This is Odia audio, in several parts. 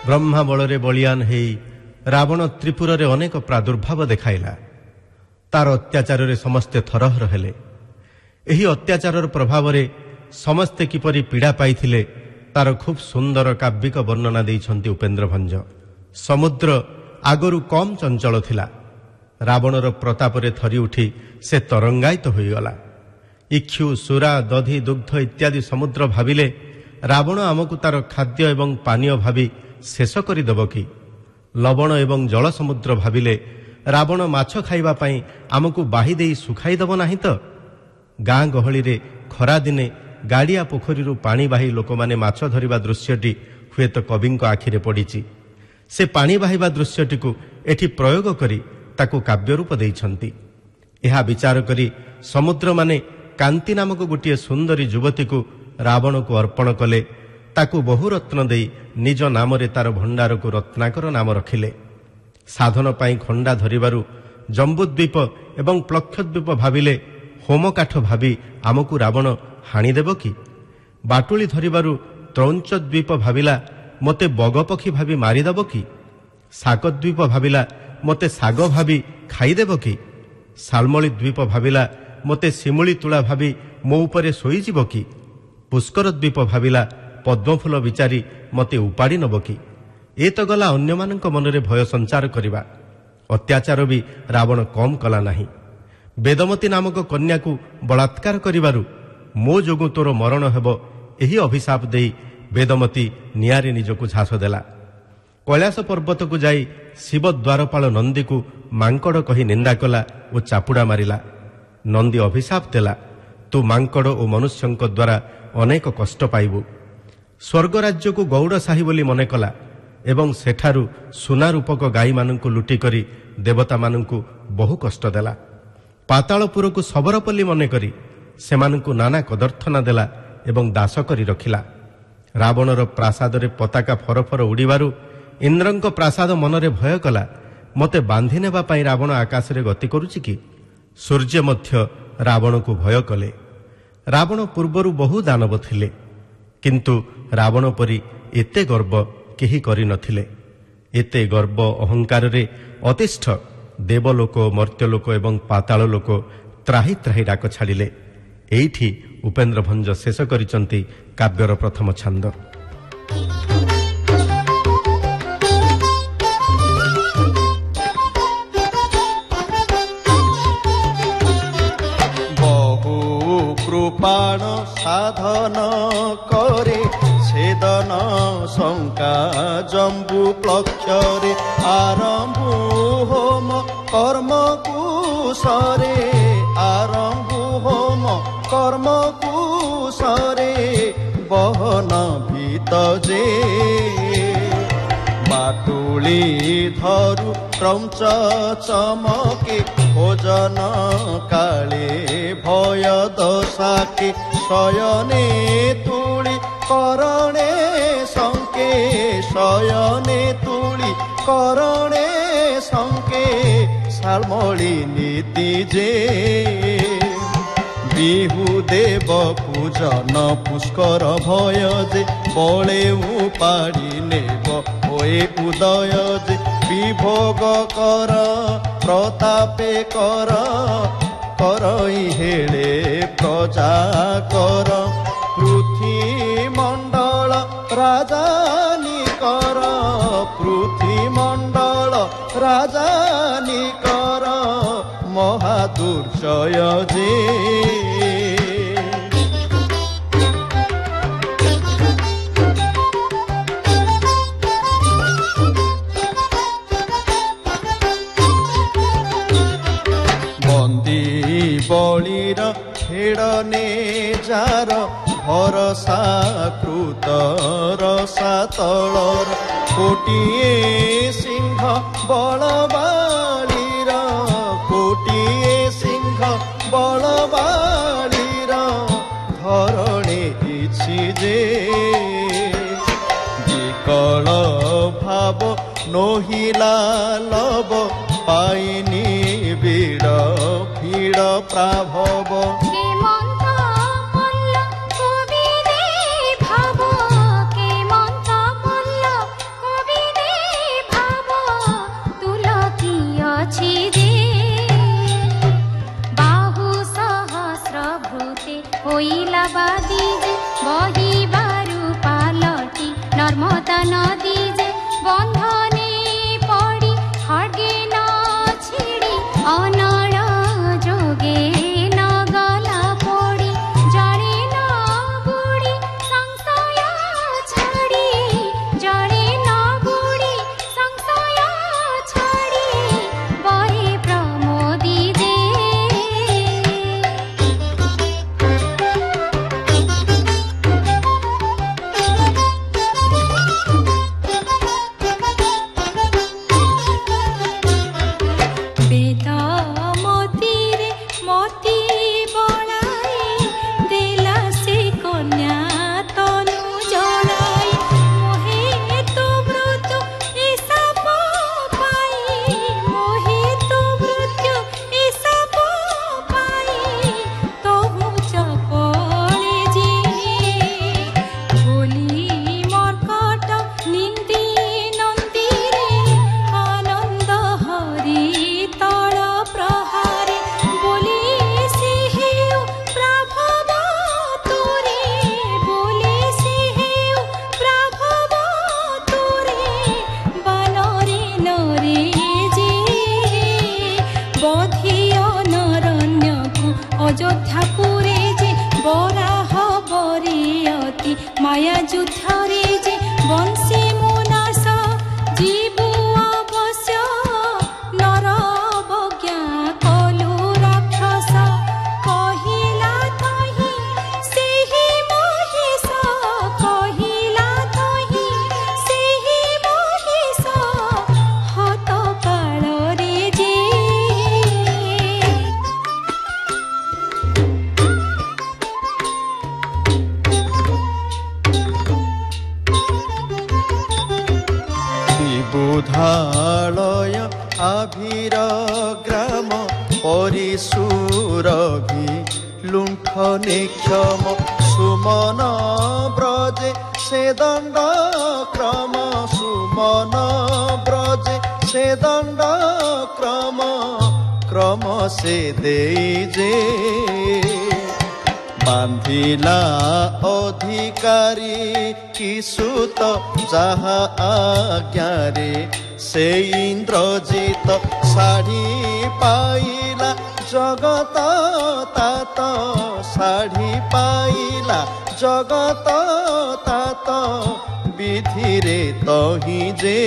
ବ୍ରହ୍ମା ବଳରେ ବଳିୟାନ ହେଇ ରାବଣ ତ୍ରିପୁରରେ ଅନେକ ପ୍ରାଦୁର୍ଭାବ ଦେଖାଇଲା। ତାର ଅତ୍ୟାଚାରରେ ସମସ୍ତେ ଥରହର ହେଲେ। ଏହି ଅତ୍ୟାଚାରର ପ୍ରଭାବରେ ସମସ୍ତେ କିପରି ପୀଡ଼ା ପାଇଥିଲେ ତାର ଖୁବ୍ ସୁନ୍ଦର କାବ୍ୟିକ ବର୍ଣ୍ଣନା ଦେଇଛନ୍ତି ଉପେନ୍ଦ୍ର ଭଞ୍ଜ। ସମୁଦ୍ର ଆଗରୁ କମ୍ ଚଞ୍ଚଳ ଥିଲା। ରାବଣର ପ୍ରତାପରେ ଥରି ଉଠି ସେ ତରଙ୍ଗାୟିତ ହୋଇଗଲା। ଇକ୍ଷୁ, ସୁରା, ଦଧି, ଦୁଗ୍ଧ ଇତ୍ୟାଦି ସମୁଦ୍ର ଭାବିଲେ ରାବଣ ଆମକୁ ତାର ଖାଦ୍ୟ ଏବଂ ପାନୀୟ ଭାବି ଶେଷ କରିଦେବ କି? ଲବଣ ଏବଂ ଜଳ ସମୁଦ୍ର ଭାବିଲେ ରାବଣ ମାଛ ଖାଇବା ପାଇଁ ଆମକୁ ବାହି ଦେଇ ଶୁଖାଇ ଦେବ ନାହିଁ ତ? ଗାଁ ଗହଳିରେ ଖରାଦିନେ ଗାଡ଼ିଆ ପୋଖରୀରୁ ପାଣି ବାହି ଲୋକମାନେ ମାଛ ଧରିବା ଦୃଶ୍ୟଟି ହୁଏତ କବିଙ୍କ ଆଖିରେ ପଡ଼ିଛି। ସେ ପାଣି ବାହିବା ଦୃଶ୍ୟଟିକୁ ଏଠି ପ୍ରୟୋଗ କରି ତାକୁ କାବ୍ୟ ରୂପ ଦେଇଛନ୍ତି। ଏହା ବିଚାର କରି ସମୁଦ୍ରମାନେ କାନ୍ତି ନାମକ ଗୋଟିଏ ସୁନ୍ଦରୀ ଯୁବତୀକୁ ରାବଣକୁ ଅର୍ପଣ କଲେ। ତାକୁ ବହୁ ରତ୍ନ ଦେଇ ନିଜ ନାମରେ ତାର ଭଣ୍ଡାରକୁ ରତ୍ନାକର ନାମ ରଖିଲେ। ସାଧନ ପାଇଁ ଖଣ୍ଡା ଧରିବାରୁ ଜମ୍ବୁଦ୍ୱୀପ ଏବଂ ପ୍ଲକ୍ଷଦ୍ୱୀପ ଭାବିଲେ ହୋମକାଠ ଭାବି ଆମକୁ ରାବଣ ହାଣିଦେବ କି? ବାଟୁଳି ଧରିବାରୁ ତ୍ରୌଞ୍ଚ ଦ୍ୱୀପ ଭାବିଲା ମୋତେ ବଗପକ୍ଷୀ ଭାବି ମାରିଦେବ କି? ଶାକଦ୍ୱୀପ ଭାବିଲା ମୋତେ ଶାଗ ଭାବି ଖାଇଦେବ କି? ଶାଳ୍ମଳୀ ଦ୍ୱୀପ ଭାବିଲା ମୋତେ ଶିମୁଳି ତୁଳା ଭାବି ମୋ ଉପରେ ଶୋଇଯିବ କି? ପୁଷ୍କର ଦ୍ୱୀପ ଭାବିଲା ପଦ୍ମଫୁଲ ବିଚାରି ମୋତେ ଉପାଡ଼ି ନେବ କି? ଏ ତ ଗଲା ଅନ୍ୟମାନଙ୍କ ମନରେ ଭୟ ସଞ୍ଚାର କରିବା। ଅତ୍ୟାଚାର ବି ରାବଣ କମ୍ କଲା ନାହିଁ। ବେଦମତୀ ନାମକ କନ୍ୟାକୁ ବଳାତ୍କାର କରିବାରୁ ମୋ ଯୋଗୁଁ ତୋର ମରଣ ହେବ ଏହି ଅଭିଶାପ ଦେଇ ବେଦମତୀ ନିଆଁରେ ନିଜକୁ ଝାସ ଦେଲା। କୈଳାସ ପର୍ବତକୁ ଯାଇ ଶିବ ଦ୍ୱାରପାଳ ନନ୍ଦୀକୁ ମାଙ୍କଡ଼ କହି ନିନ୍ଦା କଲା ଓ ଚାପୁଡ଼ା ମାରିଲା। ନନ୍ଦୀ ଅଭିଶାପ ଦେଲା, ତୁ ମାଙ୍କଡ଼ ଓ ମନୁଷ୍ୟଙ୍କ ଦ୍ୱାରା ଅନେକ କଷ୍ଟ ପାଇବୁ। ସ୍ୱର୍ଗରାଜ୍ୟକୁ ଗୌଡ଼ ସାହି ବୋଲି ମନେ କଲା ଏବଂ ସେଠାରୁ ସୁନା ରୂପକ ଗାଈମାନଙ୍କୁ ଲୁଟି କରି ଦେବତାମାନଙ୍କୁ ବହୁ କଷ୍ଟ ଦେଲା। ପାତାଳପୁରକୁ ଶବରପଲ୍ଲୀ ମନେକରି ସେମାନଙ୍କୁ ନାନା କଦର୍ଥନା ଦେଲା ଏବଂ ଦାସ କରି ରଖିଲା। ରାବଣର ପ୍ରାସାଦରେ ପତାକା ଫରଫର ଉଡ଼ିବାରୁ ଇନ୍ଦ୍ରଙ୍କ ପ୍ରାସାଦ ମନରେ ଭୟ କଲା, ମୋତେ ବାନ୍ଧି ନେବା ପାଇଁ ରାବଣ ଆକାଶରେ ଗତି କରୁଛି କି? ସୂର୍ଯ୍ୟ ମଧ୍ୟ ରାବଣକୁ ଭୟ କଲେ। ରାବଣ ପୂର୍ବରୁ ବହୁ ଦାନବ ଥିଲେ, କିନ୍ତୁ ରାବଣ ପରି ଏତେ ଗର୍ବ କେହି କରିନଥିଲେ। ଏତେ ଗର୍ବ ଅହଙ୍କାରରେ ଅତିଷ୍ଠ ଦେବଲୋକ, ମର୍ତ୍ତ୍ୟଲୋକ ଏବଂ ପାତାଳ ଲୋକ ତ୍ରାହି ତ୍ରାହି ଡାକ ଛାଡ଼ିଲେ। ଏଇଠି ଉପେନ୍ଦ୍ର ଭଞ୍ଜ ଶେଷ କରିଛନ୍ତି କାବ୍ୟର ପ୍ରଥମ ଛାନ୍ଦ। ବହୁ କୃପାଣ ସାଧନ করে ছেদন শঙ্কা জম্বু প্লক্ষরে আরম্ভ হোম কর্ম কুশরে আরম্ভ হোম কর্ম কুশরে বহন ভীত যে বাটুলি ধরু ক্রঞ্চ চমকে ভোজন কালে ভয় দশাকে শয়নে তুলি করণে শঙ্কে শয়নে তুলি করণে শঙ্কে শালমলী নীতি যে বিহু দেব পূজন পুষ্কর ভয় যে বলে উপাড়ি নেব হয়ে উদয় যে বিভোগ কর প্রতাপে কর করই হেলে প্রজা কর পৃথ্বী মণ্ডল রাজানি কর পৃথ্বী মণ্ডল রাজানি কর মহাদুর্জয় যে বন্দী বলির খেড়নে যার ভরসা কৃত রসা তলর কোটিয়ে সিংহ বলবালির কোটিয়ে সিংহ বলবালির ধরণে ইছি যে বিকল ভাব নহিলা লব পাইনি বিড় ভিড় প্রাভব কবি कोइला बादी जे बही बारू पालटी नर्मदा नदी जे बंधने पड़ी खड़गे न छिड़ी अनड़ जोगे न गला पड़ी जड़े न बुड़ी संशय छाड़ी जड़े न बुड़ी संशय छाड़ी बहे प्रमोदी जे अयोध्यापुरे जे बराह बरियती माया युद्धरे जे बंशी मुनास जीवु अवश्य नर अवज्ञा कलु राक्षस कहिला तहि सेहि महिष कहिला तहि सेहि महिष हत काଳରେ जे बुधालय आभिर ग्राम परिसुरभि लुण्ठने क्षम सुमन ब्रजे से दण्ड क्रम सुमन ब्रजे से दण्ड क्रम क्रम से देजे बांधिला अधिकारी किसुत जहा आज्ञारे से इंद्रजित साड़ी पाइला जगत तात साड़ी पाइला जगत तात विधिरे तहि जे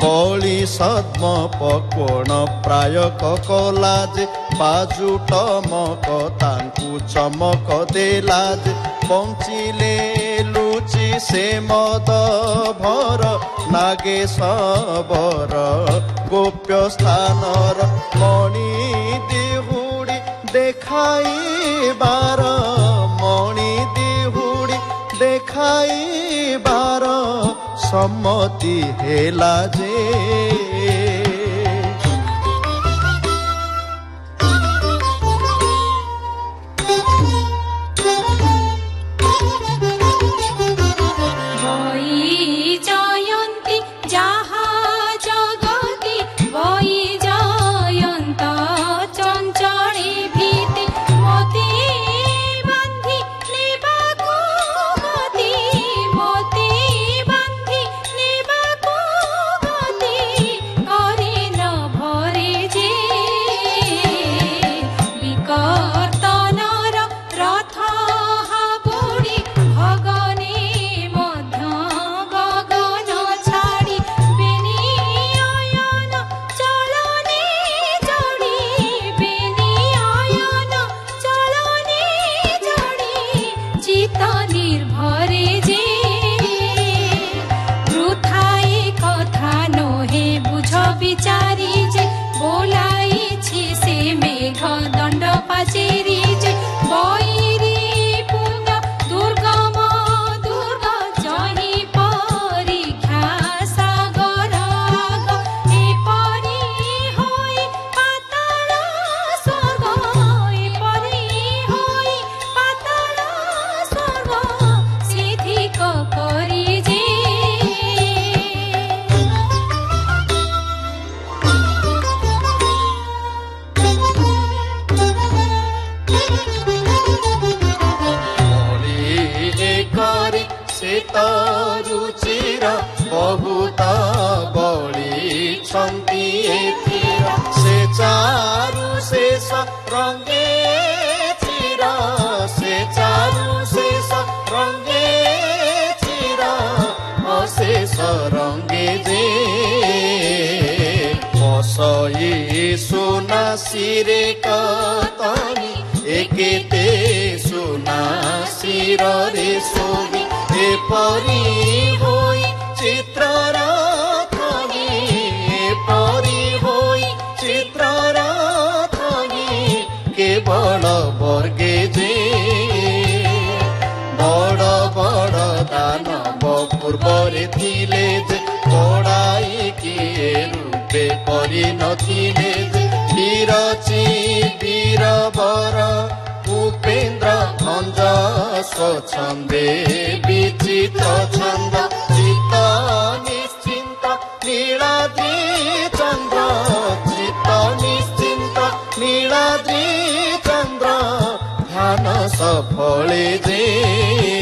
बलि सद्म पक्वण प्राय कला जे बाजु टमक तांकु चमक देला जे पहुँचिले लुचि से मद भर नागेशवर गोप्य स्थानर मणि दिहुडी देखाइबार मणि दिहुडी देखाइबार सम्मति हेला जे मोती बांधी नेबाको गति श्वेत रुचिर बहुत बढिछन्ति एतिर से चारु शेष रङ्गे चिर से चारु शेष रङ्गे चिर अशेष रङ्गे जे असई सुना सिरे कतनी एकेते सुना सिर रे सोही एपरि होई चित्रर थगी एपरि होई चित्रर थगी केवल वर्गे जे बड़ बड़ दानव पूर्वरे थिले जे बड़ाई किए रूपे करि नथिले जे वीरची वीरवर उपेन्द्र भञ्ज स्वच्छन्दे विचित्र छन्द चित्त निश्चिन्त नीलाद्रि चन्द्र चित्त निश्चिन्त नीलाद्रि चन्द्र ध्यान सफले जे